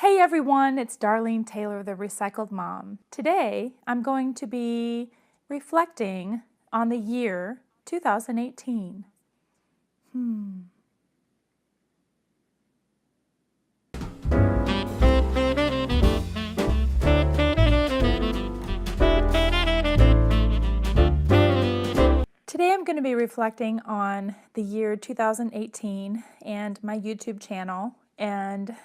Hey everyone, it's Darlene Taylor, the Recycled Mom. Today I'm going to be reflecting on the year 2018. Today I'm going to be reflecting on the year 2018 and my YouTube channel, and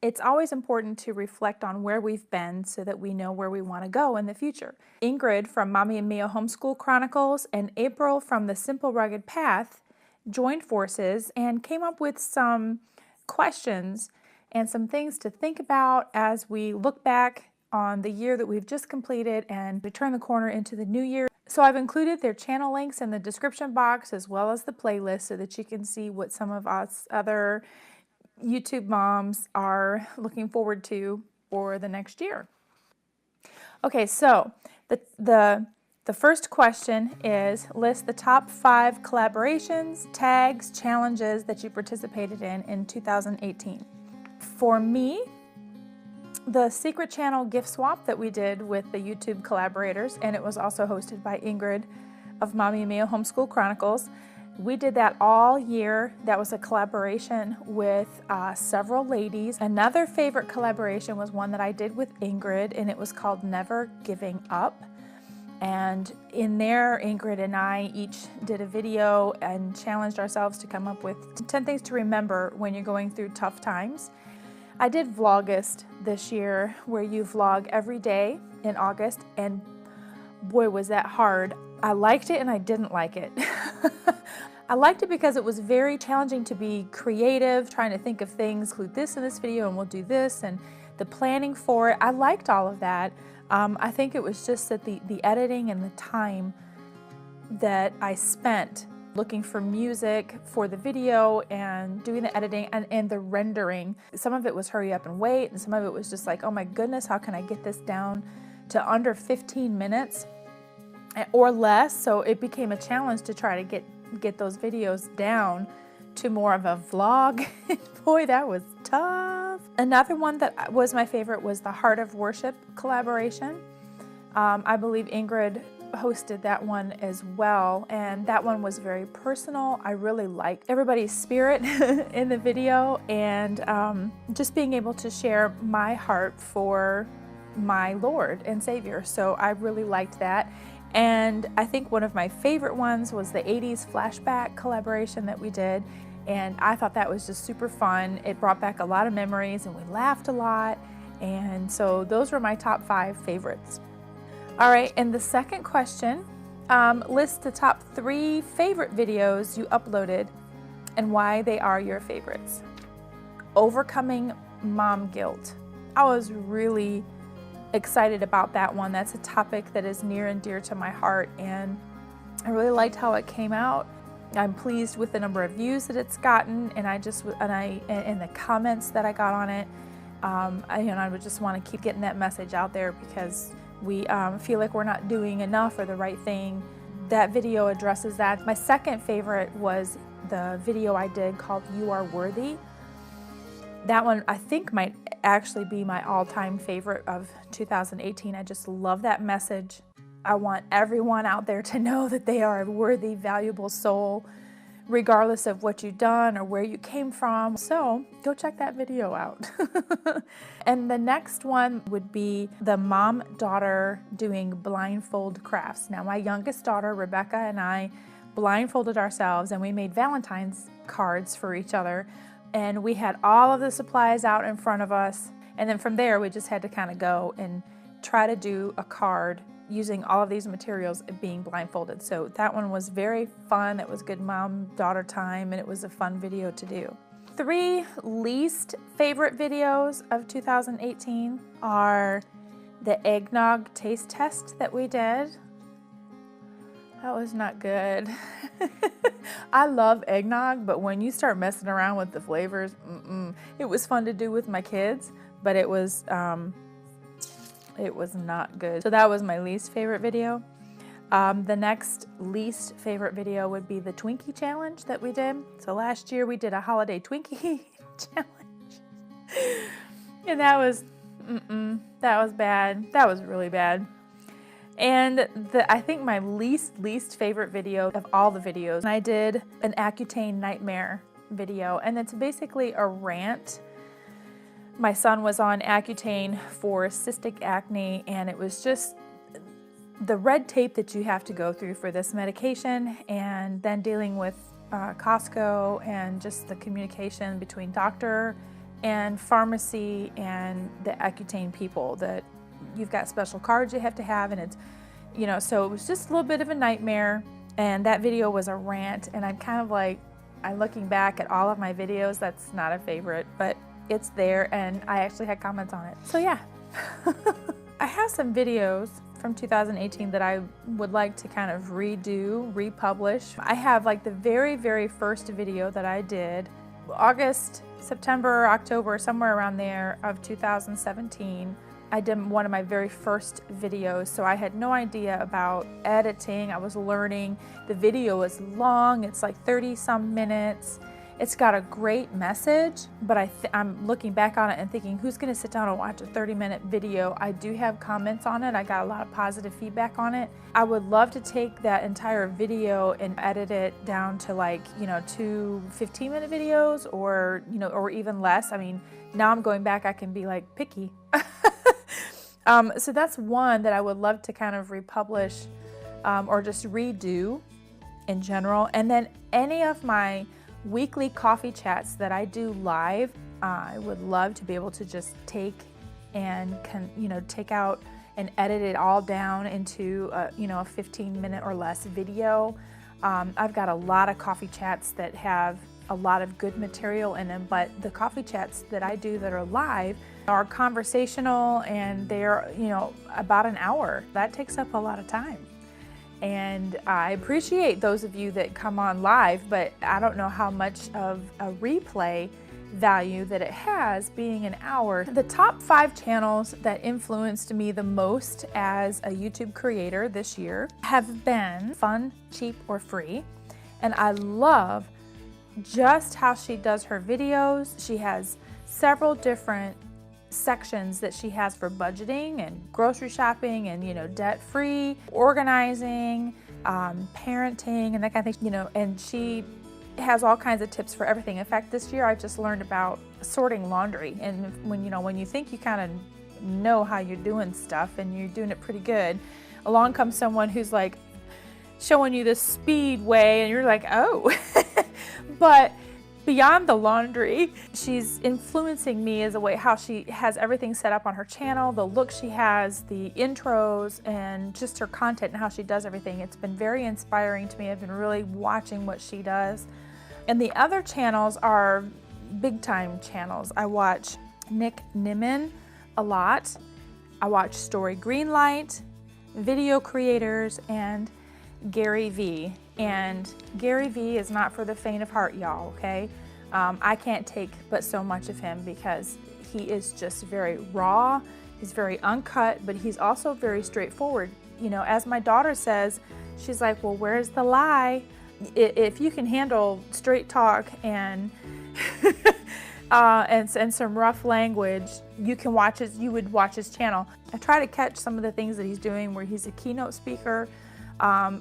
it's always important to reflect on where we've been so that we know where we want to go in the future. Ingrid from Mommy and Mia Homeschool Chronicles and April from The Simple Rugged Path joined forces and came up with some questions and some things to think about as we look back on the year that we've just completed and we turn the corner into the new year. So I've included their channel links in the description box as well as the playlist so that you can see what some of us other YouTube moms are looking forward to for the next year. Okay, so the first question is list the top 5 collaborations, tags, challenges that you participated in 2018. For me, the secret channel gift swap that we did with the YouTube collaborators, and it was also hosted by Ingrid of Mommy and Mia Homeschool Chronicles. We did that all year. That was a collaboration with several ladies. Another favorite collaboration was one that I did with Ingrid, and it was called Never Giving Up. And in there, Ingrid and I each did a video and challenged ourselves to come up with 10 things to remember when you're going through tough times. I did Vlogust this year, where you vlog every day in August, and boy, was that hard. I liked it and I didn't like it. I liked it because it was very challenging to be creative, trying to think of things, include this in this video and we'll do this, and the planning for it. I liked all of that. I think it was just that the editing and the time that I spent looking for music for the video and doing the editing and the rendering. Some of it was hurry up and wait, and some of it was just like, oh my goodness, how can I get this down to under 15 minutes or less? So it became a challenge to try to get those videos down to more of a vlog. Boy, that was tough. Another one that was my favorite was the Heart of Worship collaboration. I believe Ingrid hosted that one as well, and that one was very personal. I really liked everybody's spirit in the video, and just being able to share my heart for my Lord and Savior. So I really liked that. And I think one of my favorite ones was the 80s flashback collaboration that we did, and I thought that was just super fun. It brought back a lot of memories and we laughed a lot, and so those were my top 5 favorites. All right, and the second question, list the top 3 favorite videos you uploaded and why they are your favorites. Overcoming mom guilt. I was really excited about that one. That's a topic that is near and dear to my heart, and I really liked how it came out. I'm pleased with the number of views that it's gotten, and and the comments that I got on it. I would just want to keep getting that message out there because we feel like we're not doing enough or the right thing. That video addresses that. My second favorite was the video I did called You Are Worthy. That one I think might actually be my all-time favorite of 2018. I just love that message. I want everyone out there to know that they are a worthy, valuable soul, regardless of what you've done or where you came from. So go check that video out. And the next one would be the mom-daughter doing blindfold crafts. Now my youngest daughter, Rebecca, and I blindfolded ourselves, and we made Valentine's cards for each other. And we had all of the supplies out in front of us. And then from there, we just had to kind of go and try to do a card using all of these materials being blindfolded. So that one was very fun. It was good mom-daughter time, and it was a fun video to do. 3 least favorite videos of 2018 are the eggnog taste test that we did. That was not good. I love eggnog, but when you start messing around with the flavors, it was fun to do with my kids, but it was not good. So that was my least favorite video. The next least favorite video would be the Twinkie challenge that we did. So last year we did a holiday Twinkie challenge. And that was bad. That was really bad. And I think my least favorite video of all the videos, I did an Accutane nightmare video, and it's basically a rant. My son was on Accutane for cystic acne, and it was just the red tape that you have to go through for this medication, and then dealing with Costco and just the communication between doctor and pharmacy and the Accutane people, that you've got special cards you have to have, and it's, you know, so it was just a little bit of a nightmare. And that video was a rant, and I'm kind of like, I'm looking back at all of my videos, that's not a favorite, but it's there, and I actually had comments on it. So yeah. I have some videos from 2018 that I would like to kind of redo, republish. I have like the very first video that I did August, September, October, somewhere around there of 2017. I did one of my very first videos, so I had no idea about editing. I was learning. The video is long, it's like 30 some minutes. It's got a great message, but I'm looking back on it and thinking, who's gonna sit down and watch a 30-minute video? I do have comments on it. I got a lot of positive feedback on it. I would love to take that entire video and edit it down to, like, you know, 2 15-minute videos, or, you know, or even less. I mean, now I'm going back, I can be like picky. So that's one that I would love to kind of republish, or just redo in general. And then any of my weekly coffee chats that I do live, I would love to be able to just take and take out and edit it all down into a 15-minute or less video. I've got a lot of coffee chats that have a lot of good material in them, but the coffee chats that I do that are live are conversational, and they're, you know, about an hour. That takes up a lot of time. And I appreciate those of you that come on live, but I don't know how much of a replay value that it has being an hour. The top 5 channels that influenced me the most as a YouTube creator this year have been Fun, Cheap, or Free. And I love just how she does her videos. She has several different sections that she has for budgeting and grocery shopping and, you know, debt-free, organizing, parenting, and that kind of thing, you know, and she has all kinds of tips for everything. In fact, this year I've just learned about sorting laundry, and when you think you kind of know how you're doing stuff and you're doing it pretty good, along comes someone who's like showing you the speed way, and you're like, oh. But beyond the laundry, she's influencing me as a way how she has everything set up on her channel, the look she has, the intros, and just her content and how she does everything. It's been very inspiring to me. I've been really watching what she does. And the other channels are big time channels. I watch Nimmin a lot. I watch Story Greenlight, video creators, and Gary V. And Gary V is not for the faint of heart, y'all, okay? I can't take but so much of him because he is just very raw, he's very uncut, but he's also very straightforward. You know, as my daughter says, she's like, well, where's the lie? If you can handle straight talk and and some rough language, you would watch his channel. I try to catch some of the things that he's doing where he's a keynote speaker.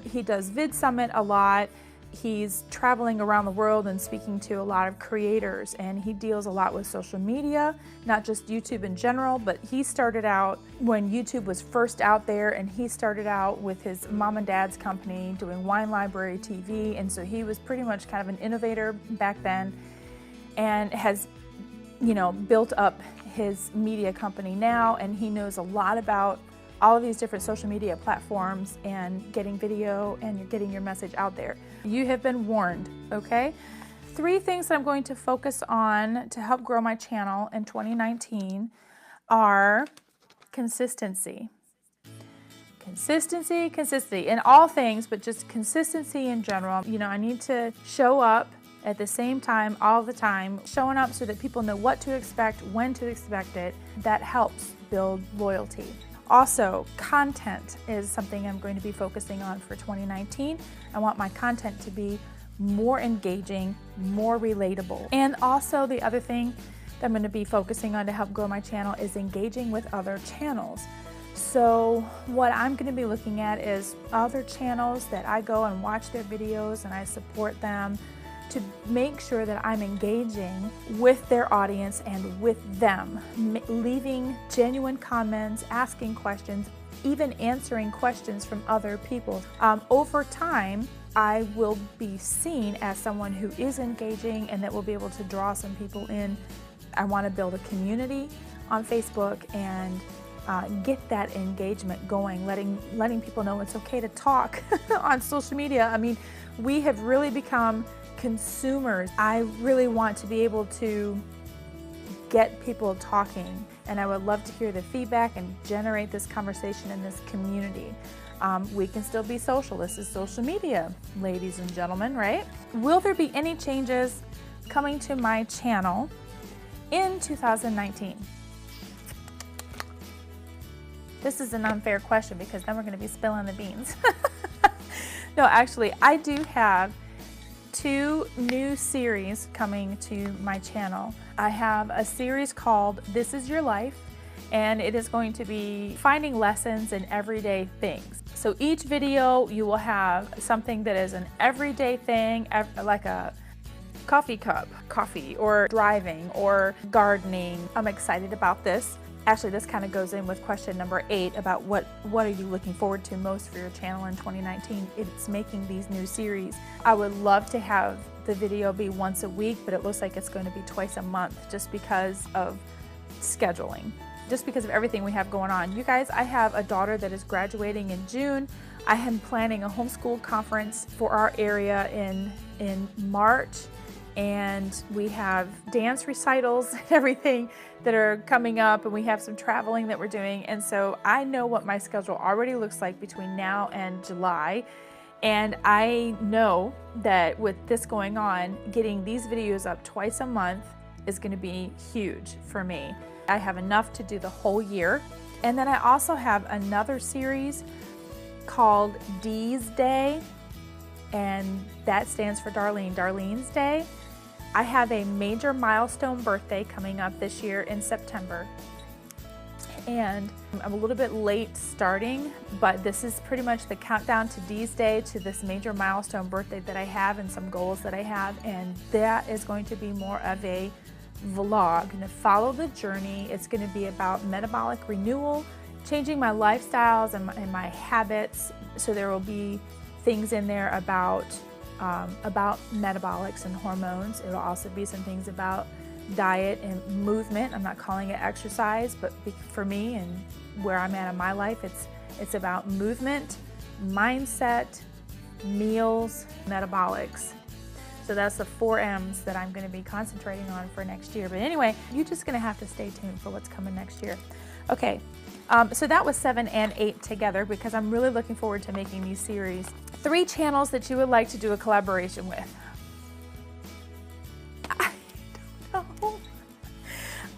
He does Vid Summit a lot. He's traveling around the world and speaking to a lot of creators, and he deals a lot with social media, not just YouTube in general, but he started out when YouTube was first out there, and he started out with his mom and dad's company doing Wine Library TV, and so he was pretty much kind of an innovator back then, and has, you know, built up his media company now, and he knows a lot about all of these different social media platforms and getting video and getting your message out there. You have been warned, okay? 3 things that I'm going to focus on to help grow my channel in 2019 are consistency. Consistency in all things, but just consistency in general. You know, I need to show up at the same time all the time, showing up so that people know what to expect, when to expect it. That helps build loyalty. Also, content is something I'm going to be focusing on for 2019. I want my content to be more engaging, more relatable. And also the other thing that I'm going to be focusing on to help grow my channel is engaging with other channels. So what I'm going to be looking at is other channels that I go and watch their videos and I support them, to make sure that I'm engaging with their audience and with them, leaving genuine comments, asking questions, even answering questions from other people. Over time, I will be seen as someone who is engaging and that will be able to draw some people in. I want to build a community on Facebook and get that engagement going, letting people know it's okay to talk on social media. I mean, we have really become consumers. I really want to be able to get people talking, and I would love to hear the feedback and generate this conversation in this community. We can still be social. This is social media, ladies and gentlemen, right? Will there be any changes coming to my channel in 2019? This is an unfair question because then we're going to be spilling the beans. No, actually, I do have 2 new series coming to my channel. I have a series called This Is Your Life, and it is going to be finding lessons in everyday things. So each video you will have something that is an everyday thing, like a coffee cup, coffee, or driving, or gardening. I'm excited about this. Actually, this kind of goes in with question number 8 about what are you looking forward to most for your channel in 2019. It's making these new series. I would love to have the video be once a week, but it looks like it's going to be twice a month just because of scheduling, just because of everything we have going on. You guys, I have a daughter that is graduating in June. I am planning a homeschool conference for our area in March. And we have dance recitals and everything that are coming up, and we have some traveling that we're doing. And so I know what my schedule already looks like between now and July. And I know that with this going on, getting these videos up twice a month is going to be huge for me. I have enough to do the whole year. And then I also have another series called Dee's Day, and that stands for Darlene, Darlene's Day. I have a major milestone birthday coming up this year in September, and I'm a little bit late starting, but this is pretty much the countdown to Dee's Day, to this major milestone birthday that I have and some goals that I have, and that is going to be more of a vlog and to follow the journey. It's going to be about metabolic renewal, changing my lifestyles and my habits. So there will be things in there about metabolics and hormones. It will also be some things about diet and movement. I'm not calling it exercise, but for me and where I'm at in my life, it's about movement, mindset, meals, metabolics. So that's the 4 M's that I'm going to be concentrating on for next year. But anyway, you're just going to have to stay tuned for what's coming next year. Okay, so that was 7 and 8 together because I'm really looking forward to making these series. 3 channels that you would like to do a collaboration with. I don't know.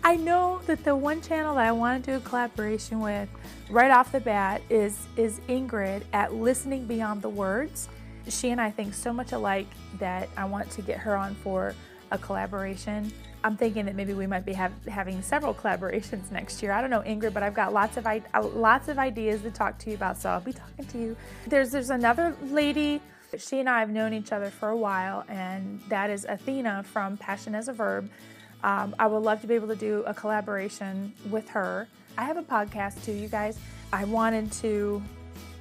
I know that the one channel that I want to do a collaboration with right off the bat is Ingrid at Listening Beyond the Words. She and I think so much alike that I want to get her on for a collaboration. I'm thinking that maybe we might be having several collaborations next year. I don't know, Ingrid, but I've got lots of ideas to talk to you about, so I'll be talking to you. There's another lady. She and I have known each other for a while, and that is Athena from Passion as a Verb. I would love to be able to do a collaboration with her. I have a podcast too, you guys. I wanted to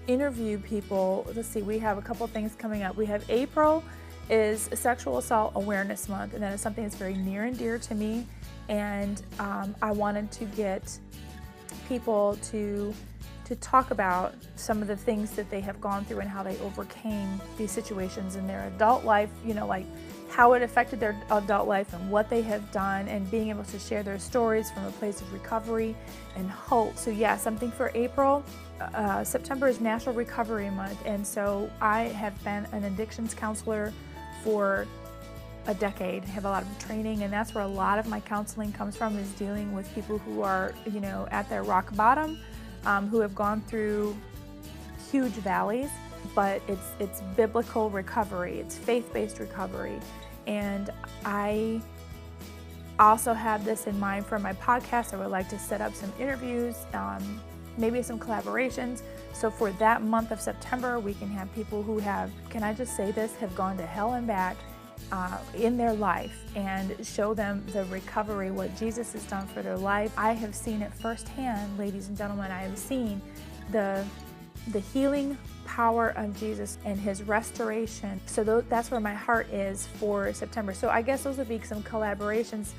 interview people. Let's see, we have a couple things coming up. We have April is Sexual Assault Awareness Month, and that is something that's very near and dear to me, and I wanted to get people to talk about some of the things that they have gone through and how they overcame these situations in their adult life, you know, like how it affected their adult life and what they have done, and being able to share their stories from a place of recovery and hope. So yeah, something for April. September is National Recovery Month, and so I have been an addictions counselor for a decade. I have a lot of training, and that's where a lot of my counseling comes from, is dealing with people who are, you know, at their rock bottom, who have gone through huge valleys, but it's biblical recovery, it's faith-based recovery, and I I also have this in mind for my podcast. I would like to set up some interviews, maybe some collaborations. So for that month of September, we can have people who have, can I just say this, have gone to hell and back in their life and show them the recovery, what Jesus has done for their life. I have seen it firsthand, ladies and gentlemen. I have seen the healing power of Jesus and his restoration. So that's where my heart is for September. So I guess those would be some collaborations.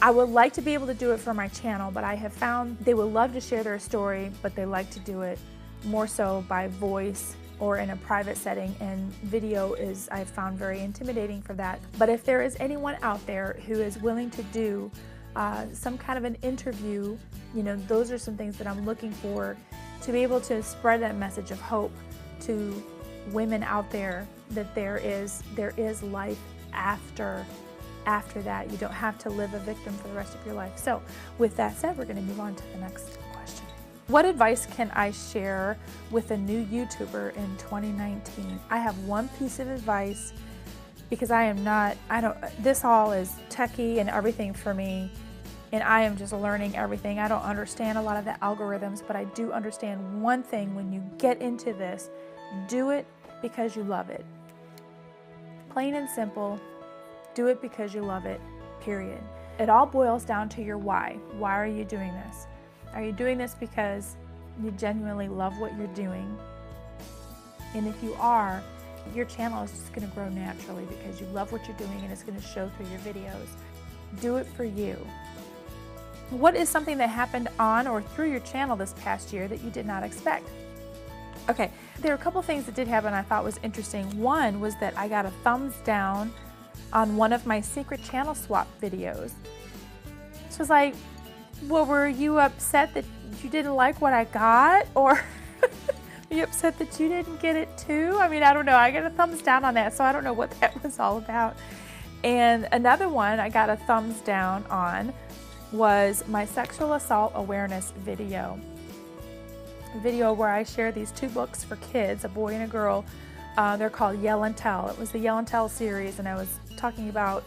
I would like to be able to do it for my channel, but I have found they would love to share their story, but they like to do it more so by voice or in a private setting, and video is, I've found, very intimidating for that. But if there is anyone out there who is willing to do some kind of an interview, those are some things that I'm looking for, to be able to spread that message of hope to women out there, that there is life after that. You don't have to live a victim for the rest of your life. So with that said, we're going to move on to the next question. What advice can I share with a new YouTuber in 2019? I have one piece of advice, because this all is techie and everything for me, and I am just learning everything. I don't understand a lot of the algorithms, but I do understand one thing: when you get into this, do it because you love it. Plain and simple, do it because you love it, period. It all boils down to your why. Why are you doing this? Are you doing this because you genuinely love what you're doing? And if you are, your channel is just going to grow naturally because you love what you're doing, and it's going to show through your videos. Do it for you. What is something that happened on or through your channel this past year that you did not expect? Okay, there are a couple things that did happen I thought was interesting. One was that I got a thumbs down on one of my secret channel swap videos. So it's like, well, were you upset that you didn't like what I got? Or are you upset that you didn't get it too? I mean, I don't know. I got a thumbs down on that, so I don't know what that was all about. And another one I got a thumbs down on was my sexual assault awareness video. A video where I share these two books for kids, a boy and a girl. They're called Yell and Tell. It was the Yell and Tell series, and I was talking about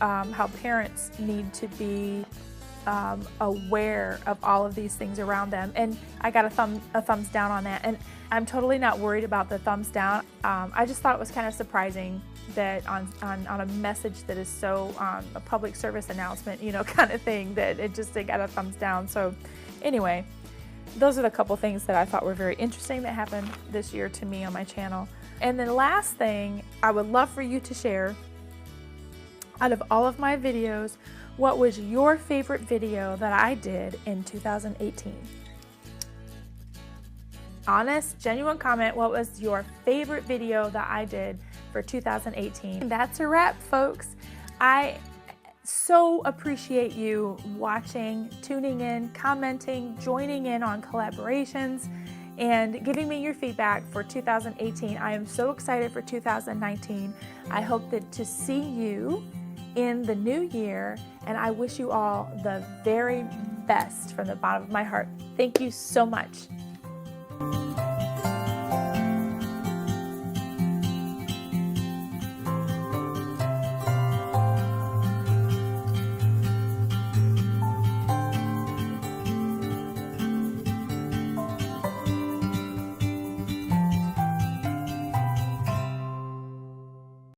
how parents need to be aware of all of these things around them. And I got a thumbs down on that. And I'm totally not worried about the thumbs down. I just thought it was kind of surprising that on a message that is so a public service announcement, kind of thing, that it got a thumbs down. So anyway, those are the couple things that I thought were very interesting that happened this year to me on my channel. And then last thing, I would love for you to share, out of all of my videos, what was your favorite video that I did in 2018? Honest, genuine comment. What was your favorite video that I did for 2018? And that's a wrap, folks. I so appreciate you watching, tuning in, commenting, joining in on collaborations, and giving me your feedback for 2018. I am so excited for 2019. I hope to see you in the new year, and I wish you all the very best from the bottom of my heart. Thank you so much.